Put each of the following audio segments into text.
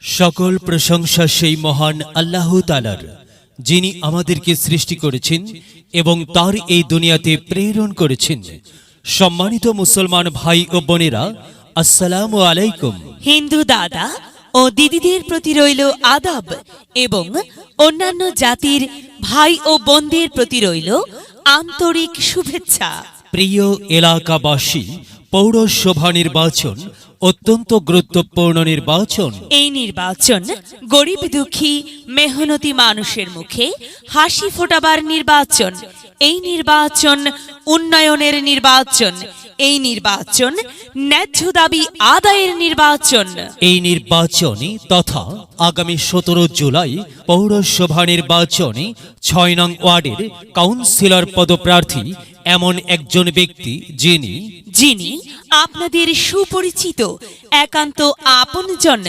সকল প্রশংসা সেই মহান আল্লাহ তাআলার, যিনি আমাদেরকে সৃষ্টি করেছেন এবং তার এই দুনিয়াতে প্রেরণ করেছেন। সম্মানিত মুসলমান ভাই ও বোনেরা, আসসালামু আলাইকুম। হিন্দু দাদা ও দিদিদের প্রতি রইল আদব এবং অন্যান্য জাতির ভাই ও বোনদের প্রতি রইল আন্তরিক শুভেচ্ছা। প্রিয় এলাকাবাসী, পৌরসভা নির্বাচন অত্যন্ত গুরুত্বপূর্ণ নির্বাচন। এই নির্বাচন গরিব দুঃখী মেহনতি মানুষের মুখে হাসি ফোটাবার নির্বাচন। এই নির্বাচন উন্নয়নের নির্বাচন। এই নির্বাচন ন্যায্য দাবি আদায়ের নির্বাচন। এই নির্বাচনে তথা আগামী 17 জুলাই পৌরসভা নির্বাচনে 6 নং ওয়ার্ডের কাউন্সিলর পদপ্রার্থী এমন একজন ব্যক্তি যিনি আপনাদের সুপরিচিত একান্ত আপনজন,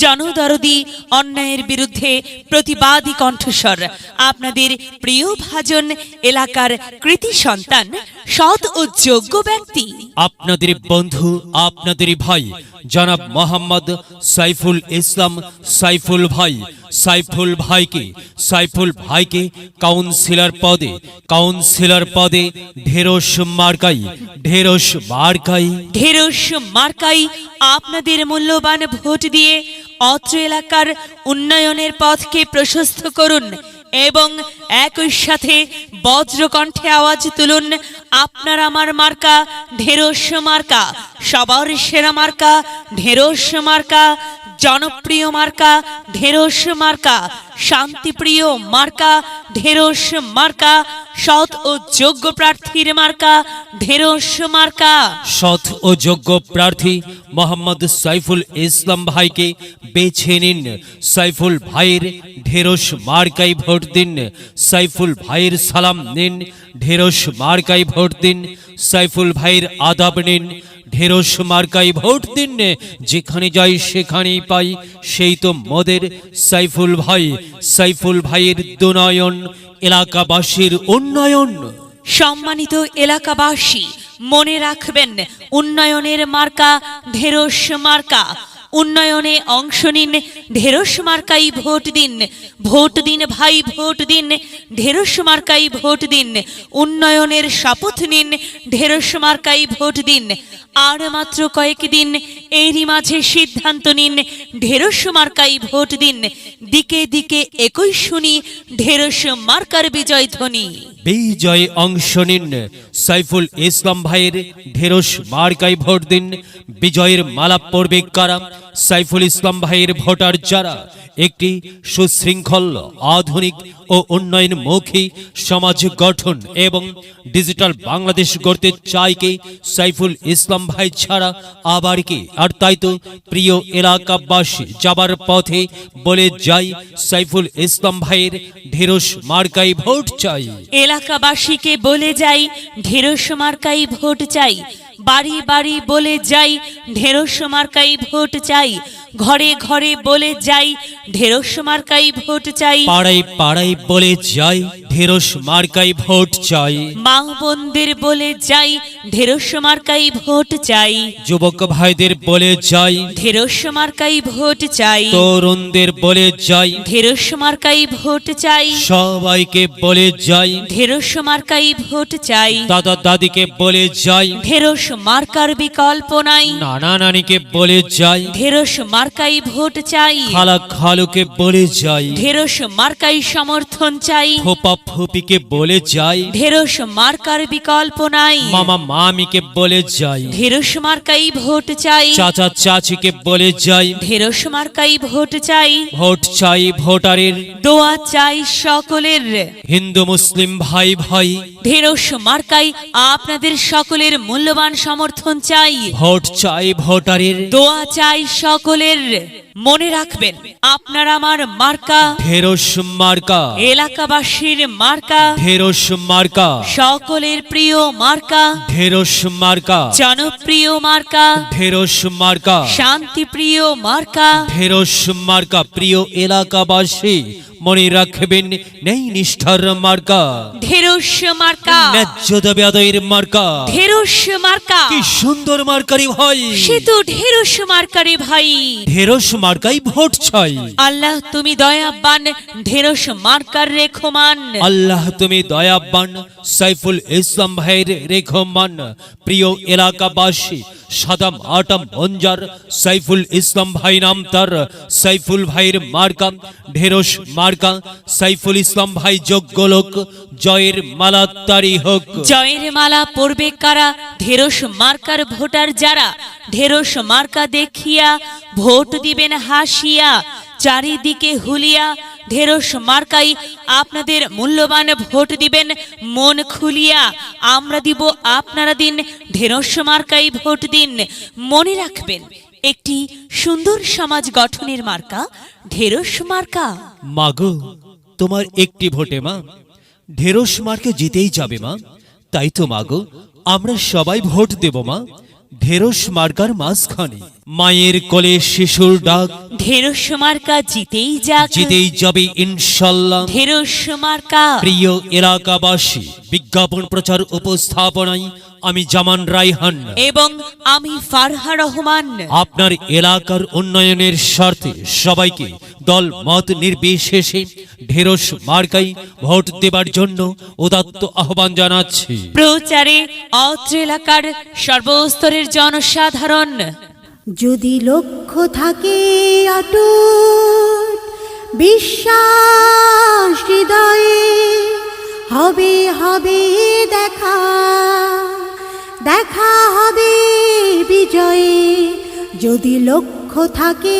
জনদরদি, অন্যায়ের বিরুদ্ধে প্রতিবাদী কণ্ঠস্বর, আপনাদের প্রিয় ভাজন, এলাকার কৃতি সন্তান, সৎ ও যোগ্য ব্যক্তি, আপনাদের বন্ধু, আপনাদের ভাই জনাব মোহাম্মদ সাইফুল ইসলাম সাইফুল ভাইকে কাউন্সিলর পদে ঢেরস মার্কাই আপনাদের মূল্যবান ভোট দিয়ে অত্র এলাকার উন্নয়নের পথকে প্রশস্ত করুন এবং একই সাথে বজ্রকণ্ঠে আওয়াজ তুলুন, আপনার আমার মার্কা ঢেরস মার্কা, সবার সেরা মার্কা ঢেরস মার্কা, জনপ্রিয় মার্কা ঢেরস মার্কা, শান্তিপ্রিয় মার্কা ঢেরস মার্কা, সৎ ও যোগ্য প্রার্থীর মার্কা ঢেরস মার্কা। সৎ ও যোগ্য প্রার্থী মোহাম্মদ সাইফুল ইসলাম ভাইকে বেছে নিন। সাইফুল ভাইয়ের ঢেরস মার্কাই ভোট দিন। সাইফুল ভাইয়ের সালাম নিন, ঢেরস মার্কাই ভোট দিন। সাইফুল ভাইয়ের আদাব নিন, ঢেরস মার্কাই ভোট দিন। যেখানে যাই সেখানেই পাই সেই তো মোদের সাইফুল ভাইয়ের দুনয়ন, এলাকাবাসীর উন্নয়ন। সম্মানিত এলাকাবাসী, মনে রাখবেন, উন্নয়নের মার্কা ঢেরস মার্কা। উন্নয়নে অংশ নিন, ঢেরস মার্কাই ভোট দিন। ভোট দিন ভাই, ভোট দিন, ঢেরস মার্কাই ভোট দিন। উন্নয়নের শপথ নিন, ঢেরস মার্কাই ভোট দিন। আর মাত্র কয়েকদিন, এরই মাঝে সিদ্ধান্ত নিন, ঢেরস মার্কাই ভোট দিন। দিকে দিকে একই শুনি ঢেরস মার্কার বিজয় ধ্বনি। বিজয়ে অংশ নিন, সাইফুল ইসলাম ভাইয়ের ঢেরস মার্কাই ভোট দিন। বিজয়ের মালা পড়বে কারা? সাইফুল ইসলাম ভাইয়ের ভোটার যারা একটি সুশৃঙ্খল, আধুনিক ও উন্নয়নমুখী সমাজ গঠন এবং ডিজিটাল বাংলাদেশ গড়তে চায় কে? সাইফুল ইসলাম ভাই ছাড়া আবার কে? আর তাই তো প্রিয় এলাকাবাসী, যাবার পথে বলে যাই, সাইফুল ইসলাম ভাইয়ের ঢেরস মার্কাই ভোট চাই। এলাকাবাসীকে বলে যাই, ঢেরস মার্কাই ভোট চাই। বাড়ি বাড়ি বলে যাই, ঢেরস মার্কাই ভোট চাই। ঘরে ঘরে বলে যাই, ঢেরস মার্কাই ভোট চাই। পাড়ায় পাড়ায় বলে যাই, ঢেরস মার্কাই ভোট চাই। মা বোনদের বলে যাই, ঢেরস মার্কাই ভোট চাই। যুবক ভাইদের বলে যাই, ঢেরস মার্কাই ভোট চাই। তরুণদের বলে যাই, ঢেরস মার্কাই ভোট চাই। সবাইকে বলে যাই, ঢেরস মার্কাই ভোট চাই। দাদা দাদিকে বলে যাই, ঢেরস মার্কার বিকল্প নাই। নানা নানিকে বলে যাই, ঢেরস মার্কাই ভোট চাই। খালা খালুকে বলে যাই, ঢেরস মার্কাই সমর্থন চাই। ফুপা ফুপিকে বলে যাই, ঢেরস মার্কার বিকল্প নাই। মামা মামিকে বলে যাই, ঢেরস মার্কাই ভোট চাই। চাচা চাচিকে বলে যাই, ঢেরস মার্কাই ভোট চাই। ভোট চাই ভোটারের, দোয়া চাই সকলের। হিন্দু মুসলিম ভাই ভাই, ঢেরস মার্কাই আপনাদের সকলের মূল্যবান সমর্থন চাই। ভোট চাই ভোটারের, দোয়া চাই সকলের। মনে রাখবেন, আপনার আমার মার্কা ঢেরস মার্কা, এলাকাবাসীর মার্কা, ঢেরস মার্কা, সকলের প্রিয় মার্কা, ঢেরস মার্কা, জনপ্রিয় মার্কা, ঢেরস মার্কা, শান্তিপ্রিয় মার্কা। ঢেরস মার্কা। প্রিয় এলাকাবাসী, মনে রাখবেন নেই নিষ্ঠার মার্কা, ঢেরস মার্কা, ন্যায্য দাবি আদায়ের মার্কা। ঢেরস মার্কা, কি সুন্দর মার্কারি ভাই, সে তো ঢেরস মার্কারে ভাই। ঢেরস মার্কাই ভোট চাই। আল্লাহ তুমি দয়াবান, ঢেরস মার্কার রেখমান। আল্লাহ তুমি দয়াবান, সাইফুল ইসলাম ভাইয়ের রেখমান। প্রিয় এলাকাবাসী, সাদাম আটাম বঞ্জার সাইফুল ইসলাম ভাই নাম তার। সাইফুল ভাইয়ের মার্কা ঢেরস মার্কা। সাইফুল ইসলাম ভাই যোগ্য লোক, জয়ের মালা তারি হোক। জয়ের মালা পড়বে কারা? ঢেরস মার্কার ভোটার যারা। ঢেরস মার্কা দেখিয়া ভোট দিবেন হাসিয়া, চারিদিকে হুলিয়া। ঢেরস মার্কাই আপনাদের মূল্যবান ভোট দিবেন মন খুলিয়া। আমরা দিব, আপনারা দিন, ঢেরস মার্কাই ভোট দিন। মনে রাখবেন, একটি সুন্দর সমাজ গঠনের মার্কা ঢেরস মার্কা। মাগো, তোমার একটি ভোটে মা ঢেরস মার্কে জিতেই যাবে মা। তাই তো মাগো, আমরা সবাই ভোট দেব মা ঢেরস মার্কার মাঝখানে। মায়ের কোলে শিশুর ডাক, ঢেরস মার্কা জিতেই যাক, জিতেই যাবে ইনশাল্লাহ। ঢেরস মার্কা। প্রিয় এলাকাবাসী, বিজ্ঞাপন প্রচার উপস্থাপনায় আমি জামান রায়হান এবং আমি ফারহা রহমান আপনার এলাকার উন্নয়নের স্বার্থে সবাইকে দল মত নির্বিশেষে ঢেরস মার্কাই ভোট দেবার জন্য উদাত্ত আহ্বান জানাচ্ছি। প্রচারে অত্র এলাকার সর্বস্তরের জনসাধারণ। যদি লক্ষ্য থাকে অটুট বিশ্বাস হৃদয়ে, হবে হবে দেখা, দেখা হবে বিজয়ে। যদি লক্ষ্য থাকে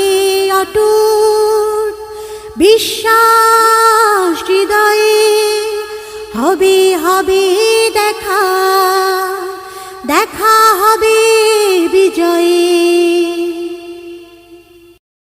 অটুট বিশ্বাস হৃদয়ে, হবে হবে দেখা, দেখা হবে বিজয়ে।